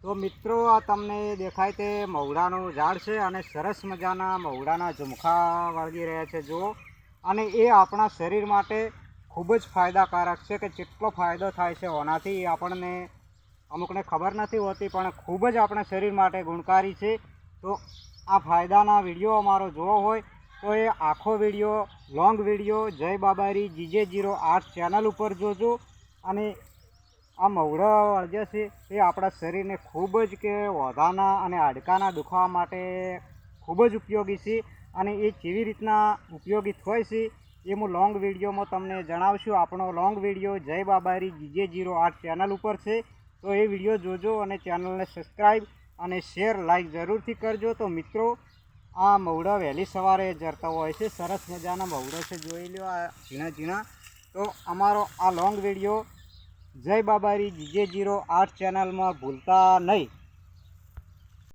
તો મિત્રો આ તમને દેખાય તે મવડાનું ઝાડ છે અને સરસ મજાના મવડાના ઝુમખા વળગી રહ્યા છે જુઓ. અને એ આપણા શરીર માટે ખૂબ જ ફાયદાકારક છે કે કેટલો ફાયદો થાય છે ઓનાથી આપણને અમુકને ખબર નથી હોતી, પણ ખૂબ જ આપણા શરીર માટે ગુણકારી છે. તો આ ફાયદાના વિડીયો અમારો જોવો હોય તો એ આખો વિડીયો લોંગ વિડીયો જય બાબારી GJ08 ચેનલ ઉપર જોજો. અને આ મવડા વળગે છે એ આપણા શરીરને ખૂબ જ કે ઓધાના અને હાડકાના દુખાવા માટે ખૂબ જ ઉપયોગી છે. અને એ કેવી રીતના ઉપયોગી થાય છે એ હું લોંગ વિડીયોમાં તમને જણાવશું. આપણો લોંગ વિડીયો જય બાબારી GJ08 ચેનલ ઉપર છે, તો એ વિડીયો જોજો અને ચેનલને સબસ્ક્રાઈબ અને શેર લાઈક જરૂરથી કરજો. તો મિત્રો આ મવડા વહેલી સવારે જરતા હોય છે, સરસ મજાના મવડા છે, જોઈ લો આ ઝીણા ઝીણા. તો અમારો આ લોંગ વિડીયો જય બાબારી GJ08 ચેનલમાં ભૂલતા નહીં.